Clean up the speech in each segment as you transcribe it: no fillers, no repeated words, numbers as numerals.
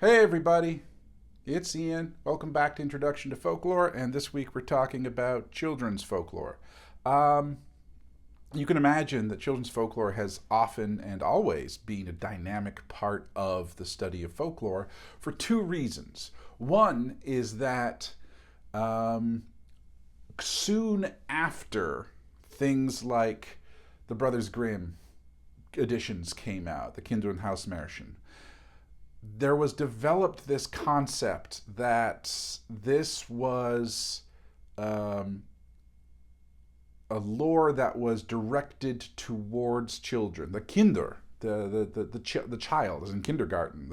Hey everybody, it's Ian. Welcome back to Introduction to Folklore, and this week we're talking about children's folklore. Um, you can imagine that children's folklore has often and always been a dynamic part of the study of folklore for two reasons. One is that um, soon after things like the Brothers Grimm editions came out, the Kinder und Hausmärchen, there was developed this concept that this was um, a lore that was directed towards children. The Kinder, the child, as in kindergarten,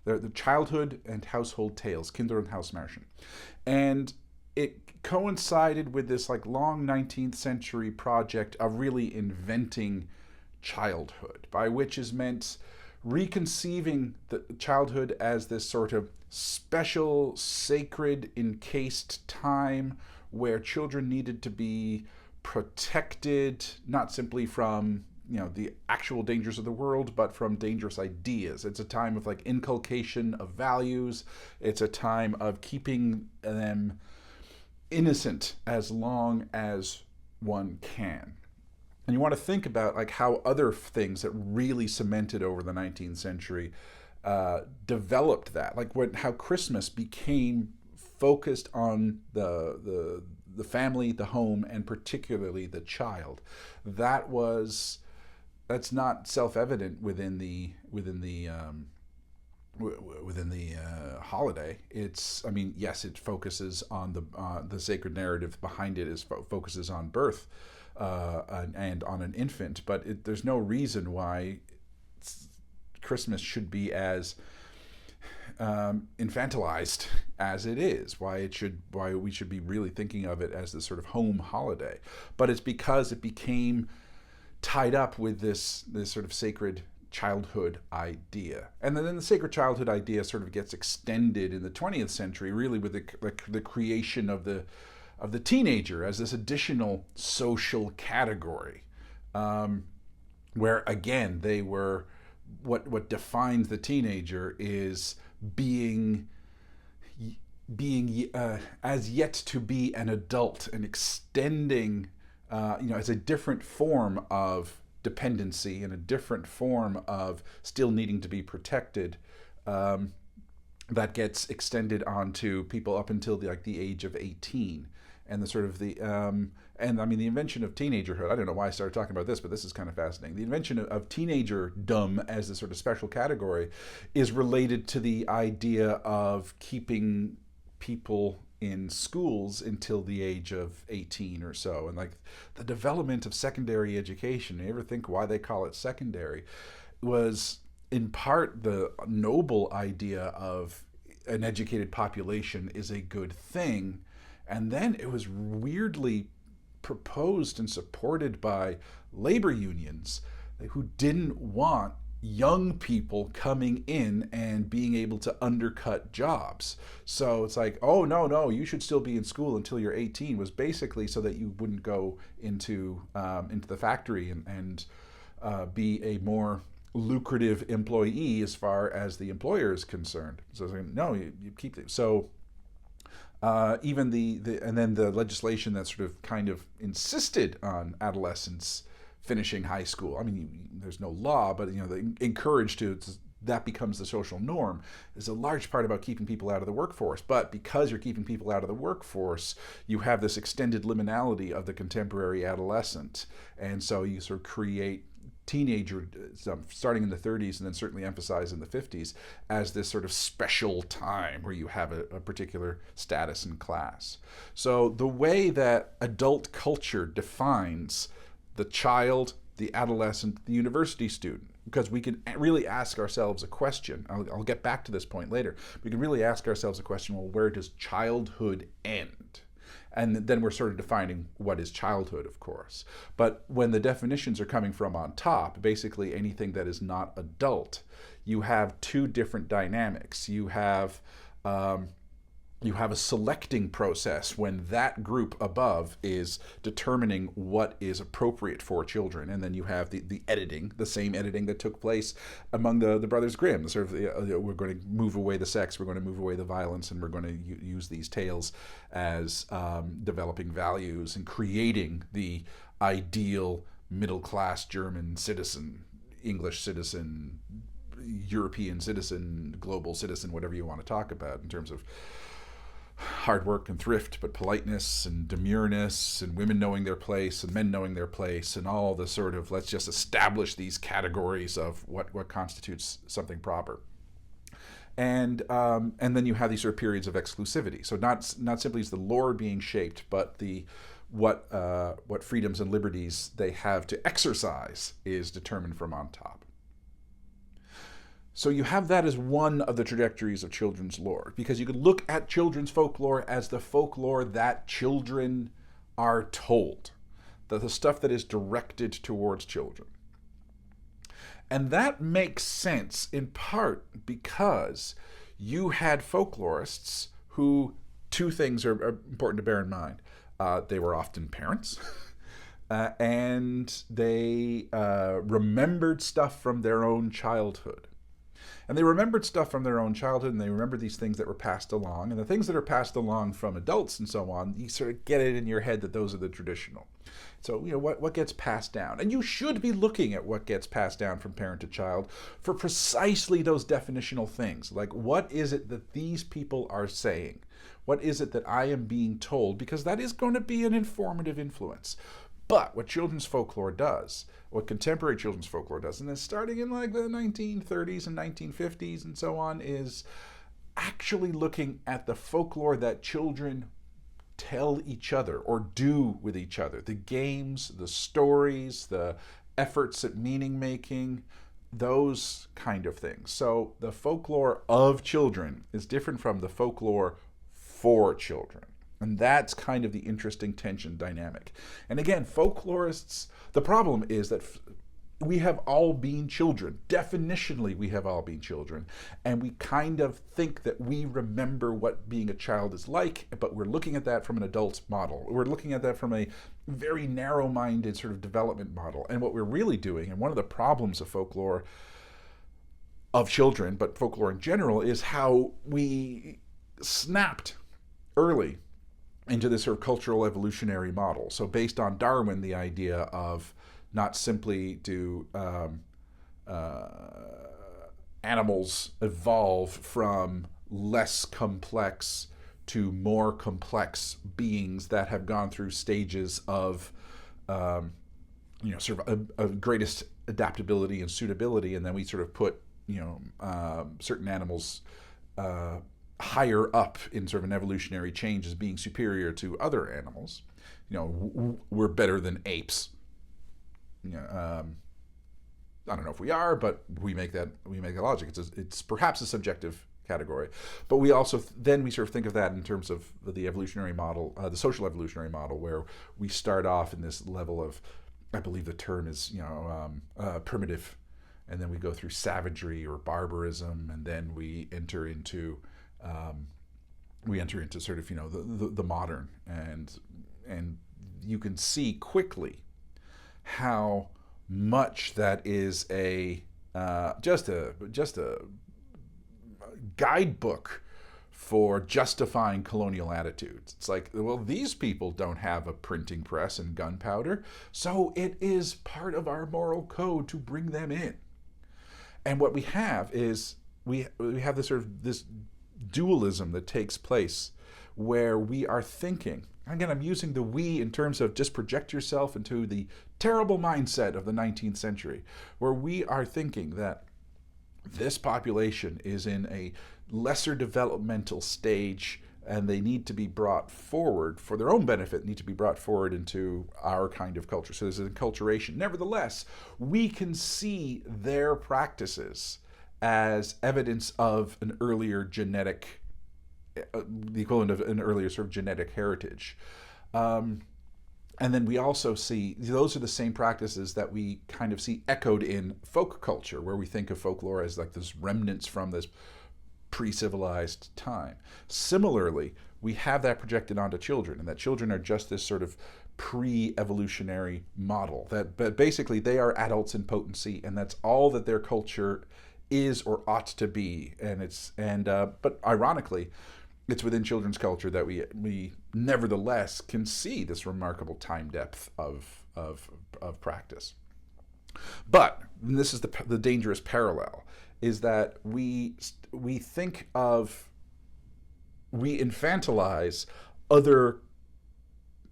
the childhood and household tales, Kinder und Hausmärchen, and it coincided with this like long 19th century project of really inventing childhood, by which is meant reconceiving the childhood as this sort of special, sacred, encased time where children needed to be protected, not simply from the actual dangers of the world, but from dangerous ideas. It's a time of like inculcation of values. It's a time of keeping them innocent as long as one can. And you want to think about like how other things that really cemented over the 19th century developed that, like how Christmas became focused on the family, the home, and particularly the child. That's not self-evident within the holiday. I mean, yes, it focuses on the sacred narrative behind it focuses on birth and on an infant, but there's no reason why Christmas should be as infantilized as it is. Why we should be really thinking of it as this sort of home holiday. But it's because it became tied up with this sort of sacred childhood idea. And then the sacred childhood idea sort of gets extended in the 20th century, really with the creation of the teenager as this additional social category, where again they were what defines the teenager is being as yet to be an adult and extending as a different form of dependency and a different form of still needing to be protected, that gets extended onto people up until the age of 18. And the sort of and I mean the invention of teenagerhood. I don't know why I started talking about this, but this is kind of fascinating. The invention of teenagerdom as a sort of special category is related to the idea of keeping people in schools until the age of 18 or so, and like the development of secondary education. You ever think why they call it secondary? Was in part the noble idea of an educated population is a good thing, and then it was weirdly proposed and supported by labor unions who didn't want young people coming in and being able to undercut jobs. So it's like, oh no, you should still be in school until you're 18, was basically so that you wouldn't go into the factory and be a more lucrative employee as far as the employer is concerned. So it's like, no, you keep it. So even and then the legislation that sort of kind of insisted on adolescents finishing high school. I mean, there's no law, but they encourage that becomes the social norm. Is a large part about keeping people out of the workforce. But because you're keeping people out of the workforce, you have this extended liminality of the contemporary adolescent, and so you sort of create teenager, starting in the 30s and then certainly emphasized in the 50s, as this sort of special time where you have a particular status and class. So the way that adult culture defines the child, the adolescent, the university student, because we can really ask ourselves a question. I'll get back to this point later. We can really ask ourselves a question, well, where does childhood end? And then we're sort of defining what is childhood, of course. But when the definitions are coming from on top, basically anything that is not adult, you have two different dynamics. You have you have a selecting process when that group above is determining what is appropriate for children, and then you have the editing, the same editing that took place among the Brothers Grimm. Sort of, we're going to move away the sex, we're going to move away the violence, and we're going to use these tales as developing values and creating the ideal middle class German citizen, English citizen, European citizen, global citizen, whatever you want to talk about in terms of hard work and thrift, but politeness and demureness, and women knowing their place and men knowing their place, and all the sort of, let's just establish these categories of what constitutes something proper. And then you have these sort of periods of exclusivity. So not simply is the lore being shaped, but the what freedoms and liberties they have to exercise is determined from on top. So you have that as one of the trajectories of children's lore, because you could look at children's folklore as the folklore that children are told, the stuff that is directed towards children. And that makes sense in part because you had folklorists who, two things are important to bear in mind. They were often parents, and they remembered stuff from their own childhood. And they remembered stuff from their own childhood, and they remembered these things that were passed along. And the things that are passed along from adults and so on, you sort of get it in your head that those are the traditional. So, what gets passed down. And you should be looking at what gets passed down from parent to child for precisely those definitional things. Like, what is it that these people are saying? What is it that I am being told? Because that is going to be an informative influence. But what children's folklore does, what contemporary children's folklore does, and it's starting in like the 1930s and 1950s and so on, is actually looking at the folklore that children tell each other or do with each other. The games, the stories, the efforts at meaning making, those kind of things. So the folklore of children is different from the folklore for children. And that's kind of the interesting tension dynamic. And again, folklorists, the problem is that we have all been children. Definitionally, we have all been children. And we kind of think that we remember what being a child is like, but we're looking at that from an adult model. We're looking at that from a very narrow-minded sort of development model. And what we're really doing, and one of the problems of folklore of children, but folklore in general, is how we snapped early into this sort of cultural evolutionary model. So based on Darwin, the idea of not simply do animals evolve from less complex to more complex beings that have gone through stages of sort of a greatest adaptability and suitability, and then we sort of put certain animals higher up in sort of an evolutionary change as being superior to other animals. We're better than apes. I don't know if we are, but we make that logic. It's perhaps a subjective category, but we also then we sort of think of that in terms of the evolutionary model, the social evolutionary model, where we start off in this level of, I believe the term is primitive, and then we go through savagery or barbarism, and then we enter into sort of the modern, and you can see quickly how much that is just a guidebook for justifying colonial attitudes. It's like, well, these people don't have a printing press and gunpowder, so it is part of our moral code to bring them in. And what we have is we have this sort of this dualism that takes place where we are thinking, again, I'm using the we in terms of just project yourself into the terrible mindset of the 19th century, where we are thinking that this population is in a lesser developmental stage and they need to be brought forward for their own benefit, need to be brought forward into our kind of culture. So there's an enculturation. Nevertheless, we can see their practices as evidence of an earlier genetic, the equivalent of an earlier sort of genetic heritage. And then we also see, those are the same practices that we kind of see echoed in folk culture, where we think of folklore as like those remnants from this pre-civilized time. Similarly, we have that projected onto children, and that children are just this sort of pre-evolutionary model, that but basically they are adults in potency, and that's all that their culture is or ought to be. But ironically, it's within children's culture that we nevertheless can see this remarkable time depth of practice. But and this is the dangerous parallel, is that we infantilize other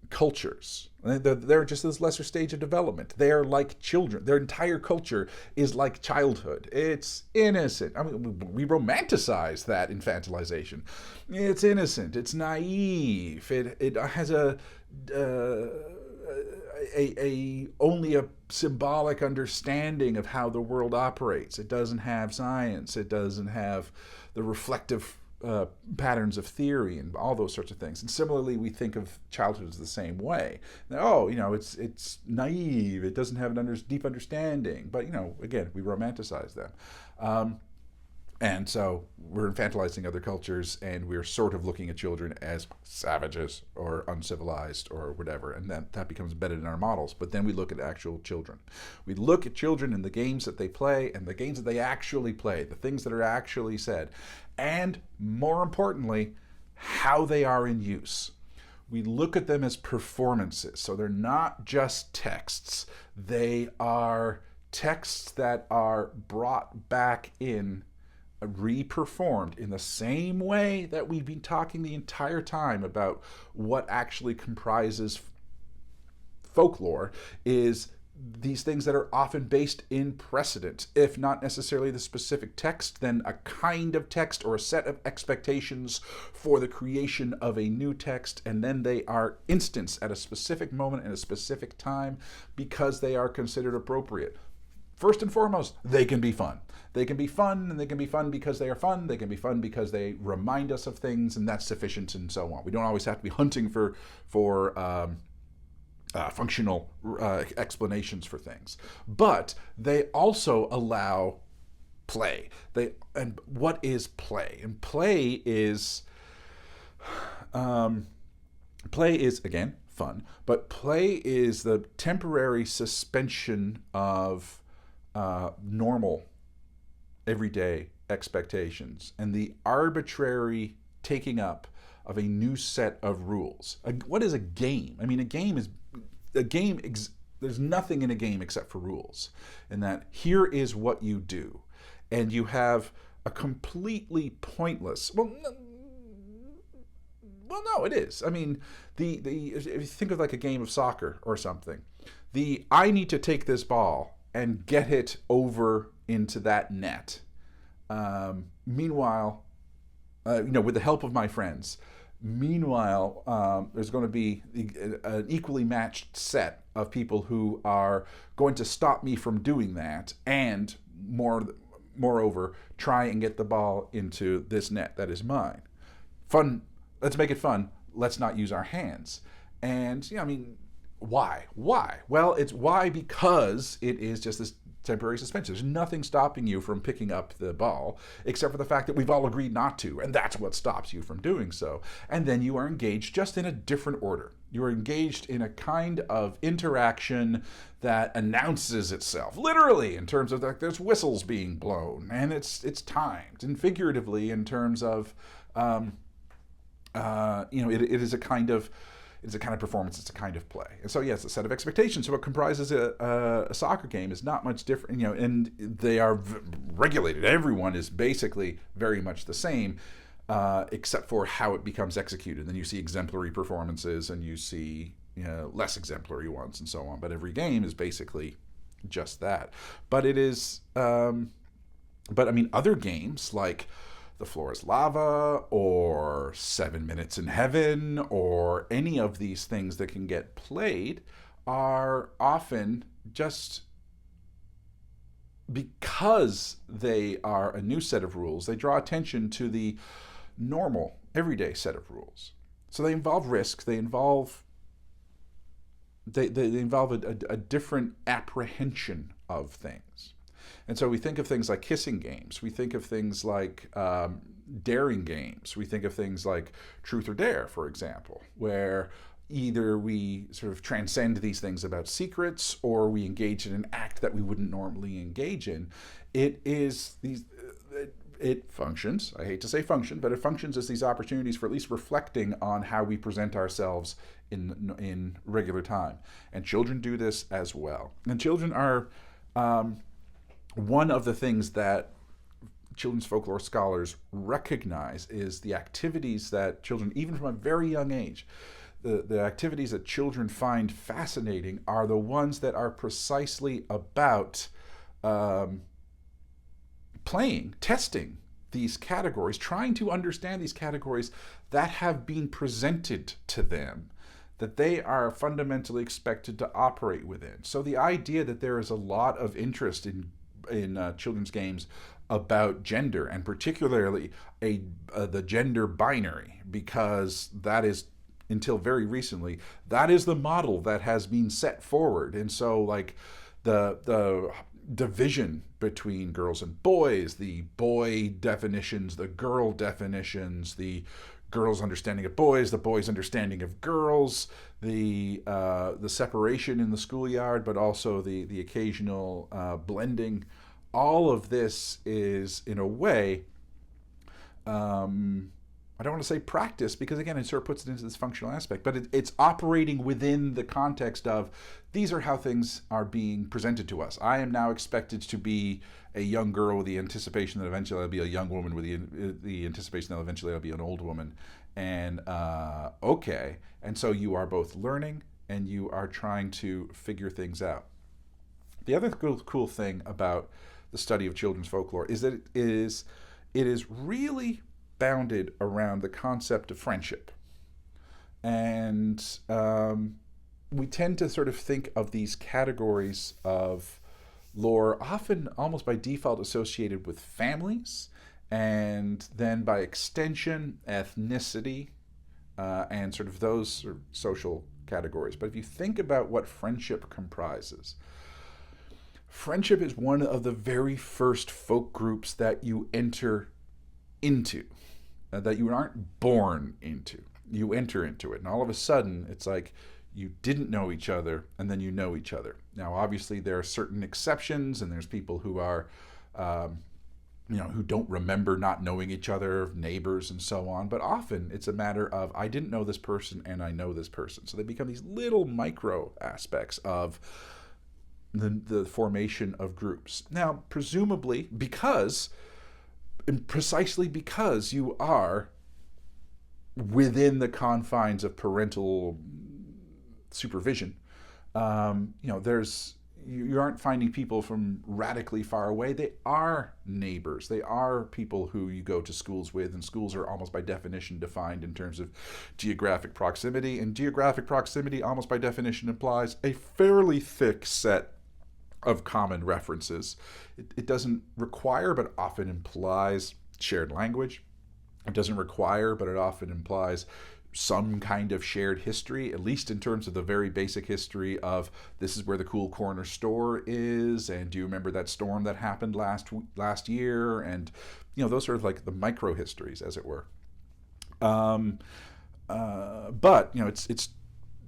cultures. They're just this lesser stage of development. They're like children. Their entire culture is like childhood. It's innocent. I mean, we romanticize that infantilization. It's innocent. It's naive. It has only a symbolic understanding of how the world operates. It doesn't have science. It doesn't have the reflective patterns of theory and all those sorts of things. And similarly, we think of childhood as the same way. Oh, it's naive. It doesn't have an deep understanding. But again, we romanticize them. And so we're infantilizing other cultures, and we're sort of looking at children as savages or uncivilized or whatever, and that becomes embedded in our models. But then we look at actual children. We look at children and the games that they play and the games that they actually play, the things that are actually said, and more importantly, how they are in use. We look at them as performances. So they're not just texts. They are texts that are brought back in, re-performed in the same way that we've been talking the entire time about what actually comprises folklore, is these things that are often based in precedent. If not necessarily the specific text, then a kind of text or a set of expectations for the creation of a new text, and then they are instanced at a specific moment and a specific time because they are considered appropriate. First and foremost, they can be fun. They can be fun, and they can be fun because they are fun. They can be fun because they remind us of things, and that's sufficient, and so on. We don't always have to be hunting for functional explanations for things. But they also allow play. And what is play? And play is again fun, but play is the temporary suspension of normal, everyday expectations and the arbitrary taking up of a new set of rules. What is a game? I mean, there's nothing in a game except for rules. And that here is what you do. And you have a completely pointless, well, no, it is. I mean, if you think of like a game of soccer or something, I need to take this ball and get it over into that net. Meanwhile, with the help of my friends, there's going to be an equally matched set of people who are going to stop me from doing that, and moreover, try and get the ball into this net that is mine. Fun. Let's make it fun. Let's not use our hands. And why? Well, it's why because it is just this temporary suspension. There's nothing stopping you from picking up the ball except for the fact that we've all agreed not to, and that's what stops you from doing so. And then you are engaged just in a different order. You are engaged in a kind of interaction that announces itself, literally in terms of there's whistles being blown, and it's timed, and figuratively in terms of it is a kind of performance. It's a kind of play. And so, yes, a set of expectations. So what comprises a soccer game is not much different, and they are regulated. Everyone is basically very much the same, except for how it becomes executed. Then you see exemplary performances, and you see less exemplary ones, and so on. But every game is basically just that. But it is, other games like The Floor is Lava, or 7 Minutes in Heaven, or any of these things that can get played are often just because they are a new set of rules, they draw attention to the normal, everyday set of rules. So they involve risk, they involve a different apprehension of things. And so we think of things like kissing games. We think of things like daring games. We think of things like Truth or Dare, for example, where either we sort of transcend these things about secrets or we engage in an act that we wouldn't normally engage in. It is these. It functions, I hate to say function, but it functions as these opportunities for at least reflecting on how we present ourselves in regular time. And children do this as well. And children are one of the things that children's folklore scholars recognize is the activities that children, even from a very young age, the activities that children find fascinating are the ones that are precisely about playing, testing these categories, trying to understand these categories that have been presented to them, that they are fundamentally expected to operate within. So the idea that there is a lot of interest in children's games about gender, and particularly the gender binary, because that is, until very recently, that is the model that has been set forward. And so like the division between girls and boys, the boy definitions, the girl definitions, the girls' understanding of boys, the boys' understanding of girls, the separation in the schoolyard, but also the occasional blending. All of this is, in a way, I don't want to say practice, because again, it sort of puts it into this functional aspect, but it's operating within the context of these are how things are being presented to us. I am now expected to be a young girl with the anticipation that eventually I'll be a young woman with the anticipation that eventually I'll be an old woman. And okay. And so you are both learning and you are trying to figure things out. The other cool thing about the study of children's folklore is that it is really bounded around the concept of friendship. And we tend to sort of think of these categories of lore often almost by default associated with families, and then by extension, ethnicity, and sort of those sort of social categories. But if you think about what friendship comprises, friendship is one of the very first folk groups that you enter into, that you aren't born into. You enter into it, and all of a sudden, it's like you didn't know each other, and then you know each other. Now, obviously, there are certain exceptions, and there's people who are, who don't remember not knowing each other, neighbors, and so on. But often, it's a matter of I didn't know this person, and I know this person. So they become these little micro aspects of the formation of groups. Now, presumably, precisely because you are within the confines of parental supervision, you aren't finding people from radically far away. They are neighbors. They are people who you go to schools with, and schools are almost by definition defined in terms of geographic proximity, and geographic proximity almost by definition implies a fairly thick set of common references. It doesn't require, but often implies shared language. It doesn't require, but it often implies some kind of shared history, at least in terms of the very basic history of this is where the cool corner store is, and do you remember that storm that happened last year, and those sort of like the micro histories, as it were. But it's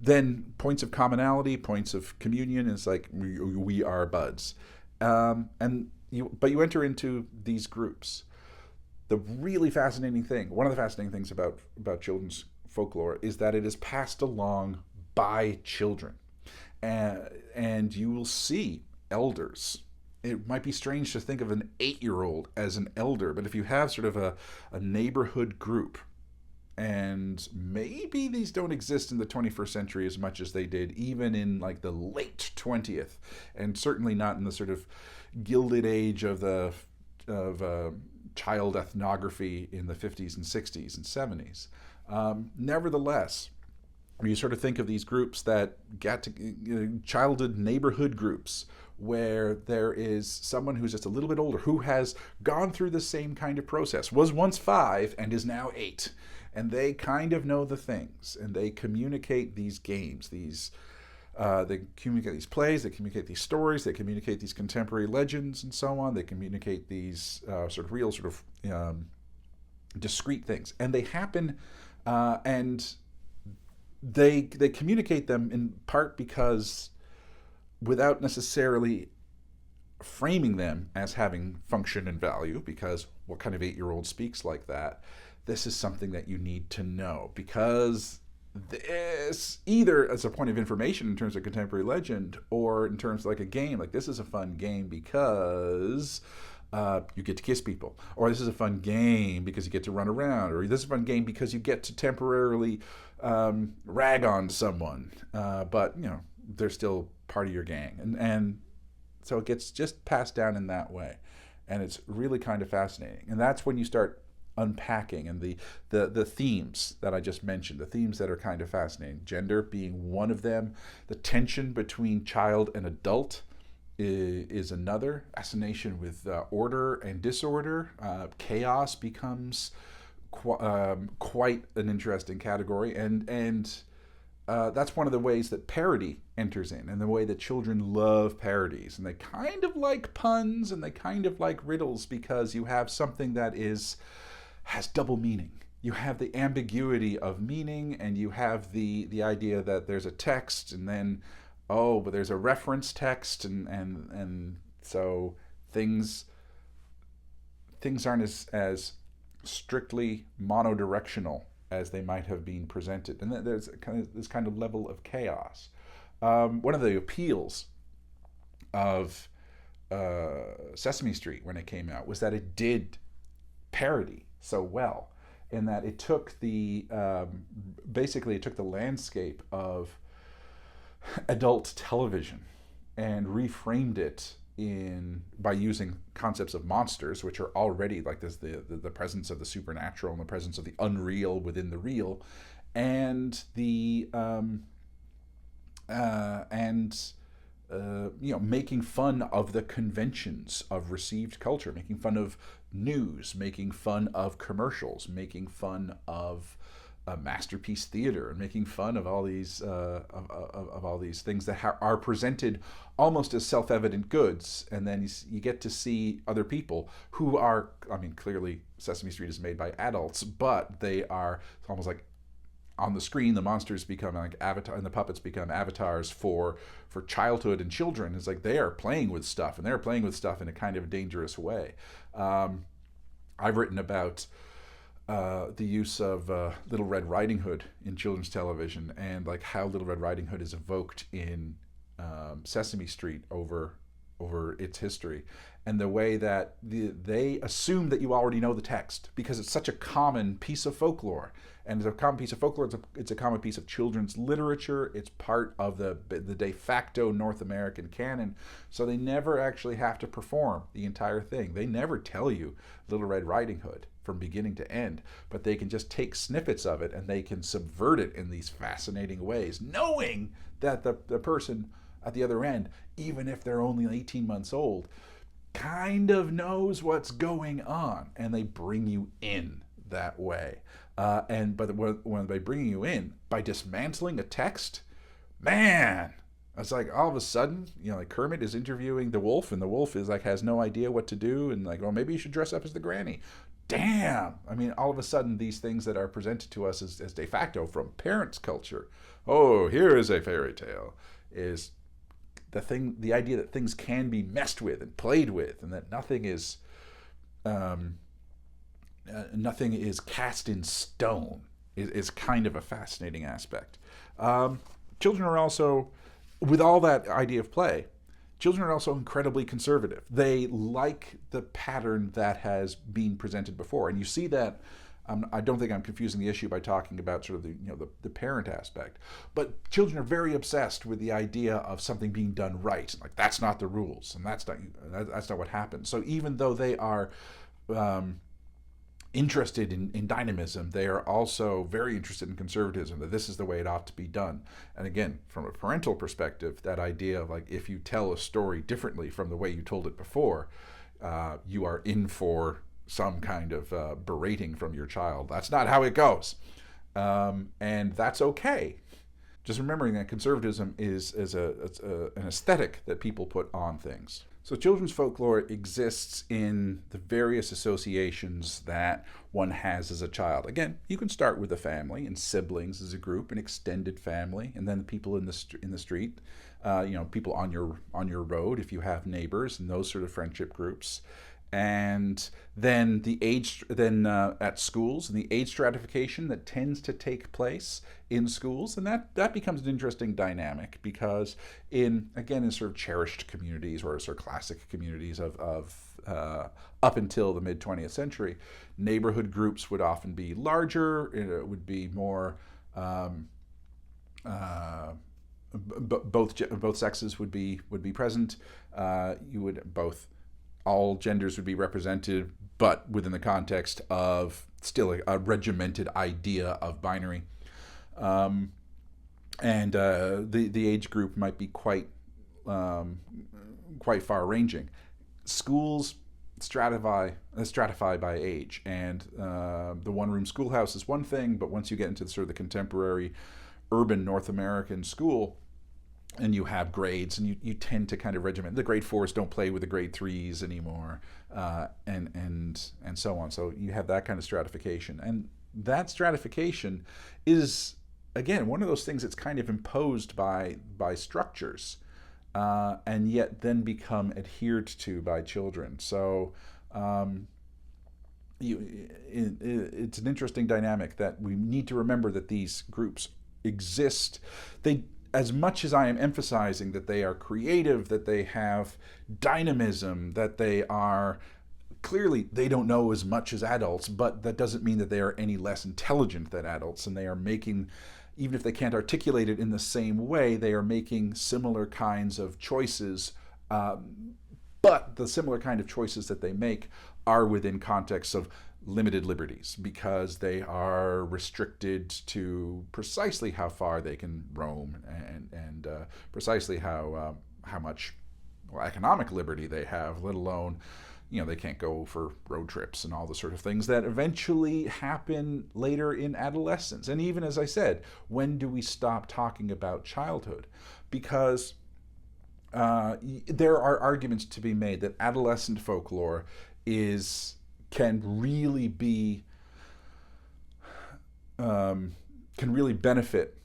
then points of commonality, points of communion is like we are buds, but you enter into these groups. The really fascinating thing, one of the fascinating things about children's folklore is that it is passed along by children, and you will see elders. It might be strange to think of an 8-year-old as an elder, but if you have sort of a neighborhood group, and maybe these don't exist in the 21st century as much as they did even in like the late 20th, and certainly not in the sort of gilded age of child ethnography in the 50s and 60s and 70s. Nevertheless, you sort of think of these groups that get to childhood neighborhood groups where there is someone who's just a little bit older who has gone through the same kind of process, was once 5 and is now 8. And they kind of know the things, and they communicate these games, they communicate these plays, they communicate these stories, they communicate these contemporary legends and so on. They communicate these sort of real sort of discrete things, and they happen, and they communicate them in part because, without necessarily framing them as having function and value, because what kind of 8-year-old speaks like that? This is something that you need to know, because this, either as a point of information in terms of contemporary legend, or in terms of like a game, like this is a fun game because you get to kiss people, or this is a fun game because you get to run around, or this is a fun game because you get to temporarily rag on someone, but they're still part of your gang, and so it gets just passed down in that way, and it's really kind of fascinating. And that's when you start unpacking, and the themes that I just mentioned, the themes that are kind of fascinating, gender being one of them, the tension between child and adult is another, fascination with order and disorder, chaos becomes quite an interesting category, and that's one of the ways that parody enters in, and the way that children love parodies, and they kind of like puns, and they kind of like riddles, because you have something that has double meaning. You have the ambiguity of meaning, and you have the idea that there's a text, and then but there's a reference text, and so things aren't as strictly monodirectional as they might have been presented, and there's this kind of level of chaos. One of the appeals of Sesame Street when it came out was that it did parody so well, in that it took basically it took the landscape of adult television and reframed it by using concepts of monsters, which are already like this, the presence of the supernatural and the presence of the unreal within the real, and making fun of the conventions of received culture, making fun of news, making fun of commercials, making fun of masterpiece theater, and making fun of all these of all these things that are presented almost as self-evident goods, and then you get to see other people who are, I mean, clearly Sesame Street is made by adults, but they are almost like on the screen the monsters become like avatar, and the puppets become avatars for childhood and children. It's like they are playing with stuff, and they're playing with stuff in a kind of dangerous way. I've written about the use of Little Red Riding Hood in children's television, and like how Little Red Riding Hood is evoked in Sesame Street over its history, and the way that they assume that you already know the text because it's such a common piece of folklore. And it's a common piece of folklore, it's a common piece of children's literature, it's part of the de facto North American canon, so they never actually have to perform the entire thing. They never tell you Little Red Riding Hood from beginning to end, but they can just take snippets of it and they can subvert it in these fascinating ways, knowing that the person at the other end, even if they're only 18 months old, kind of knows what's going on, and they bring you in that way. But when they bring you in by dismantling a text, man, it's like all of a sudden, like Kermit is interviewing the wolf, and the wolf is like has no idea what to do, and like, well, maybe you should dress up as the granny. Damn! I mean, all of a sudden, these things that are presented to us as de facto from parents' culture, oh, here is a fairy tale, is the idea that things can be messed with and played with, and that nothing is cast in stone is kind of a fascinating aspect. Children are also, with all that idea of play, children are also incredibly conservative. They like the pattern that has been presented before, and you see that. I don't think I'm confusing the issue by talking about sort of the parent aspect, but children are very obsessed with the idea of something being done right. Like, that's not the rules, and that's not what happens. So even though they are interested in dynamism, they are also very interested in conservatism, that this is the way it ought to be done. And again, from a parental perspective, that idea of like, if you tell a story differently from the way you told it before, you are in for some kind of berating from your child. That's not how it goes. And that's okay. Just remembering that conservatism is an aesthetic that people put on things. So children's folklore exists in the various associations that one has as a child. Again, you can start with a family and siblings as a group, an extended family, and then the people in the street, people on your road if you have neighbors, and those sort of friendship groups. And then at schools, and the age stratification that tends to take place in schools, and that becomes an interesting dynamic, because in sort of cherished communities, or sort of classic communities of up until the mid 20th century, neighborhood groups would often be larger. It would be more both sexes would be present. You would both All genders would be represented, but within the context of still a regimented idea of binary. And the age group might be quite far-ranging. Schools stratify by age, and the one-room schoolhouse is one thing, but once you get into sort of the contemporary urban North American school, and you have grades, and you tend to kind of regiment. The grade 4s don't play with the grade 3s anymore, and so on. So you have that kind of stratification, and that stratification is, again, one of those things that's kind of imposed by structures, and yet then become adhered to by children. So it's an interesting dynamic that we need to remember, that these groups exist. As much as I am emphasizing that they are creative, that they have dynamism, that they are clearly, they don't know as much as adults, but that doesn't mean that they are any less intelligent than adults, and they are making, even if they can't articulate it in the same way, they are making similar kinds of choices, but the similar kind of choices that they make are within contexts of limited liberties, because they are restricted to precisely how far they can roam, and precisely how much economic liberty they have, let alone, they can't go for road trips and all the sort of things that eventually happen later in adolescence. And even, as I said, when do we stop talking about childhood? Because there are arguments to be made that adolescent folklore can really benefit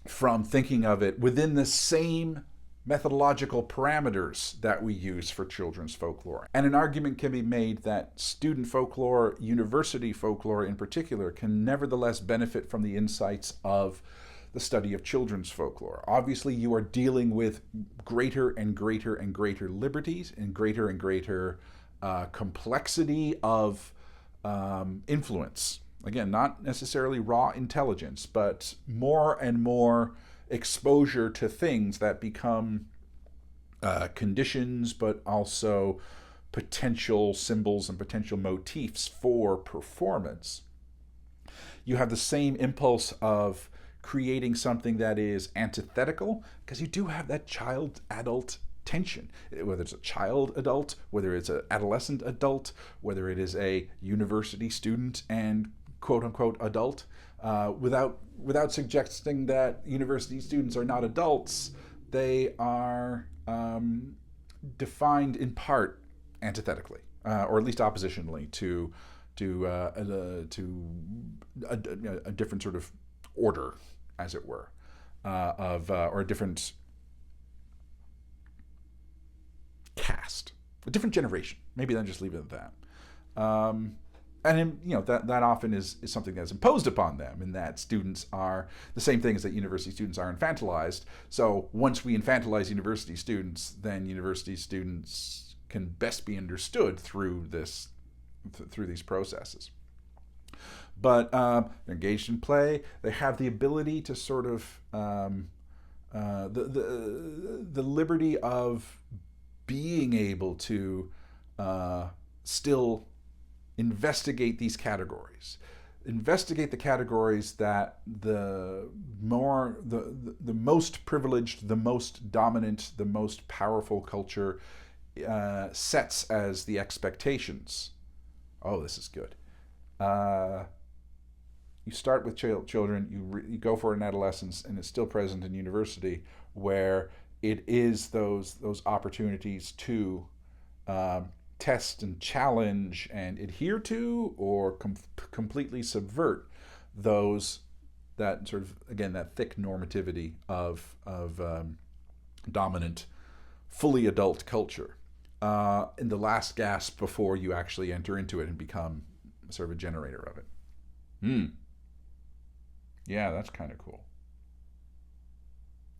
from thinking of it within the same methodological parameters that we use for children's folklore. And an argument can be made that student folklore, university folklore in particular, can nevertheless benefit from the insights of the study of children's folklore. Obviously, you are dealing with greater and greater and greater liberties, and greater complexity of influence. Again, not necessarily raw intelligence, but more and more exposure to things that become conditions, but also potential symbols and potential motifs for performance. You have the same impulse of creating something that is antithetical, because you do have that child-adult tension, whether it's a child adult, whether it's an adolescent adult, whether it is a university student and quote-unquote adult, without suggesting that university students are not adults. They are defined in part antithetically, or at least oppositionally to a different sort of order, as it were, or a different caste, a different generation. Maybe then just leave it at that. And that often is something that's imposed upon them, in that students are the same thing as that university students are infantilized. So once we infantilize university students, then university students can best be understood through these processes. But they're engaged in play. They have the ability to sort of the liberty of being able to still investigate these categories, investigate the categories that the most privileged, the most dominant, the most powerful culture sets as the expectations. Oh, this is good. you start with children, you go for an adolescence, and it's still present in university, where it is those opportunities to test and challenge and adhere to, or completely subvert those, that sort of, again, that thick normativity of dominant, fully adult culture, in the last gasp before you actually enter into it and become sort of a generator of it. Yeah, that's kind of cool.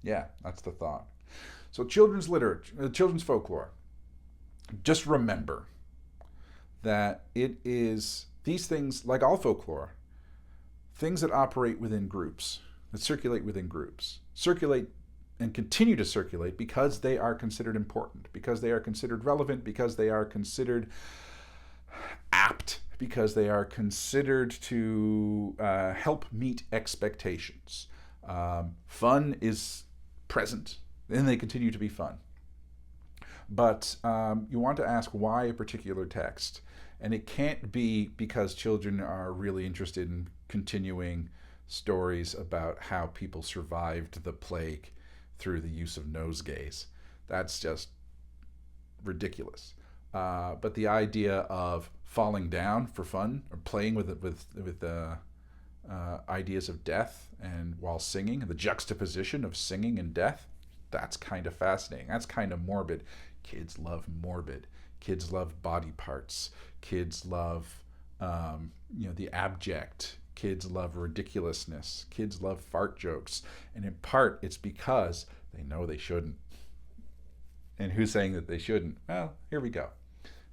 Yeah, that's the thought. So children's literature, children's folklore. Just remember that it is these things, like all folklore, things that operate within groups, that circulate within groups, circulate and continue to circulate because they are considered important, because they are considered relevant, because they are considered apt, because they are considered to help meet expectations. Fun is present, and they continue to be fun. But you want to ask why a particular text. And it can't be because children are really interested in continuing stories about how people survived the plague through the use of nosegays. That's just ridiculous. But the idea of falling down for fun, or playing with ideas of death, and while singing, the juxtaposition of singing and death, that's kind of fascinating. That's kind of morbid. Kids love morbid. Kids love body parts. Kids love the abject. Kids love ridiculousness. Kids love fart jokes. And in part, it's because they know they shouldn't. And who's saying that they shouldn't? Well, here we go.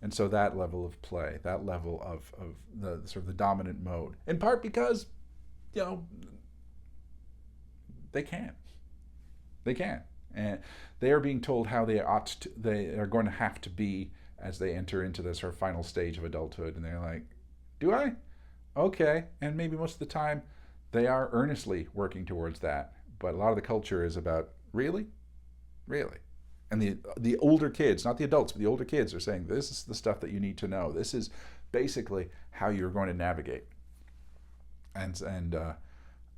And so that level of play, that level of the sort of the dominant mode, in part because, they can. They can. And they are being told how they are going to have to be as they enter into this sort of final stage of adulthood. And they're like, do I? Okay. And maybe most of the time they are earnestly working towards that. But a lot of the culture is about, really? Really? And the older kids, not the adults, but the older kids are saying, this is the stuff that you need to know. This is basically how you're going to navigate. And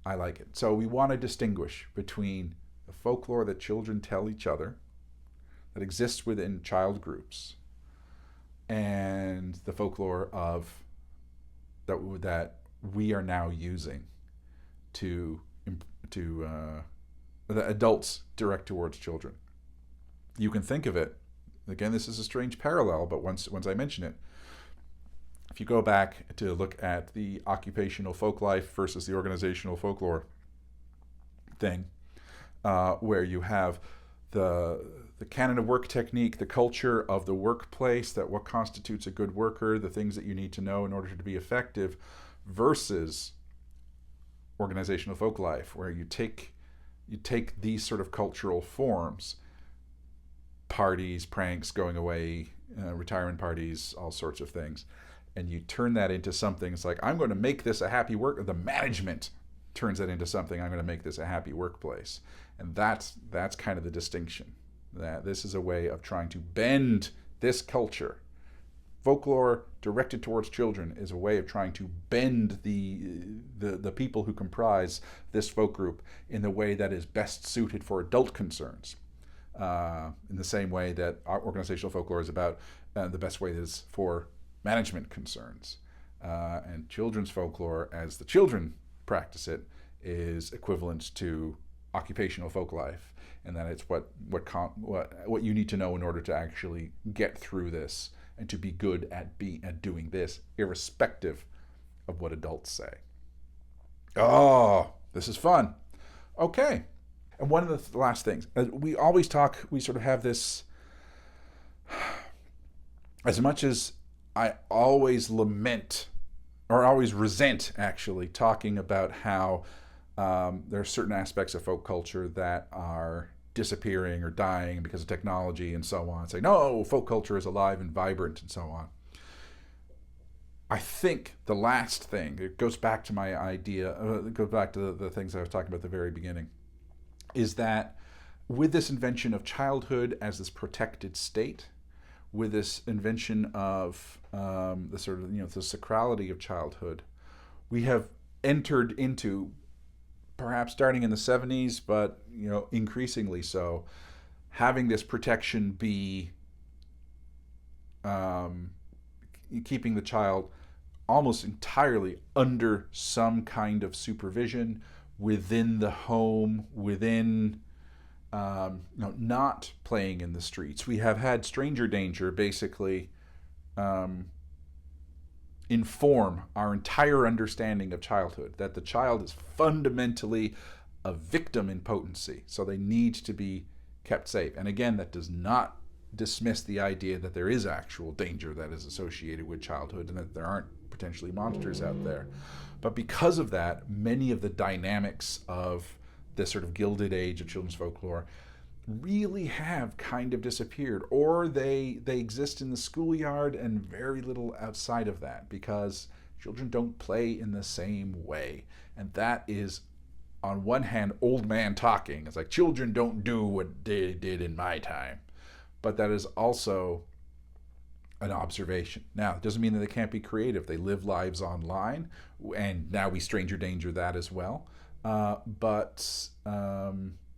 I like it. So we want to distinguish between the folklore that children tell each other, that exists within child groups, and the folklore that we are now using to the adults direct towards children. You can think of it, again, this is a strange parallel, but once I mention it, if you go back to look at the occupational folk life versus the organizational folklore thing, where you have the canon of work technique, the culture of the workplace, that what constitutes a good worker, the things that you need to know in order to be effective, versus organizational folk life, where you take these sort of cultural forms, parties, pranks, going away, retirement parties, all sorts of things, and you turn that into something. It's like, I'm going to make this a happy work. The management turns that into something. I'm going to make this a happy workplace. And that's kind of the distinction. That this is a way of trying to bend this culture. Folklore directed towards children is a way of trying to bend the people who comprise this folk group in the way that is best suited for adult concerns. In the same way that our organizational folklore is about the best way it is for management concerns. And children's folklore, as the children practice it, is equivalent to occupational folk life, and that it's what you need to know in order to actually get through this and to be good at doing this, irrespective of what adults say. Oh, this is fun. Okay. And one of the last things, we always talk, we sort of have this, as much as I always lament, or always resent actually, talking about how there are certain aspects of folk culture that are disappearing or dying because of technology and so on. Say, no, folk culture is alive and vibrant and so on. I think the last thing, it goes back to my idea, it goes back to the things I was talking about at the very beginning, is that with this invention of childhood as this protected state, with this invention of the sort of, the sacrality of childhood, we have entered into, perhaps starting in the 70s, but increasingly so, having this protection be keeping the child almost entirely under some kind of supervision within the home, within not playing in the streets. We have had stranger danger basically inform our entire understanding of childhood, that the child is fundamentally a victim in potency, so they need to be kept safe. And again, that does not dismiss the idea that there is actual danger that is associated with childhood and that there aren't potentially monsters out there. But because of that, many of the dynamics of this sort of gilded age of children's folklore really have kind of disappeared, or they exist in the schoolyard and very little outside of that, because children don't play in the same way. And that is, on one hand, old man talking. It's like, children don't do what they did in my time. But that is also an observation. Now, it doesn't mean that they can't be creative. They live lives online, and now we stranger danger that as well.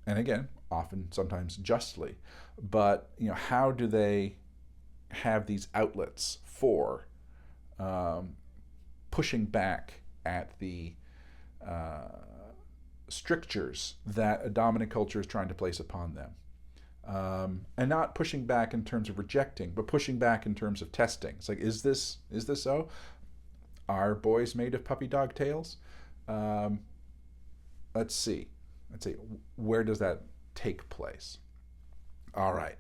And again, often, sometimes justly. But how do they have these outlets for pushing back at the strictures that a dominant culture is trying to place upon them? And not pushing back in terms of rejecting, but pushing back in terms of testing. It's like, is this so? Are boys made of puppy dog tails? Let's see. Where does that take place? All right.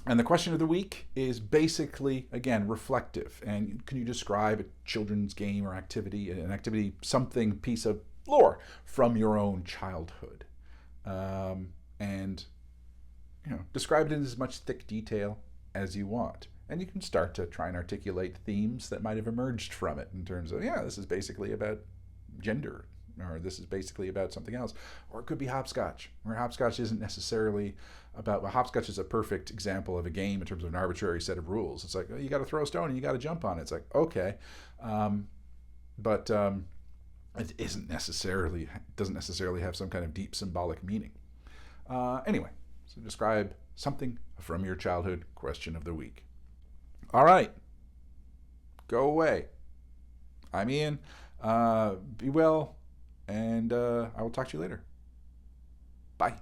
And the question of the week is basically, again, reflective. And can you describe a children's game or activity, something, piece of lore from your own childhood? And describe it in as much thick detail as you want. And you can start to try and articulate themes that might have emerged from it in terms of, this is basically about gender, or this is basically about something else. Or it could be hopscotch, where hopscotch isn't necessarily about, hopscotch is a perfect example of a game in terms of an arbitrary set of rules. It's like, you got to throw a stone and you got to jump on it. It's like, okay. But it doesn't necessarily have some kind of deep symbolic meaning. Anyway, so describe something from your childhood. Question of the week. All right. Go away. I'm Ian. Be well, and I will talk to you later. Bye.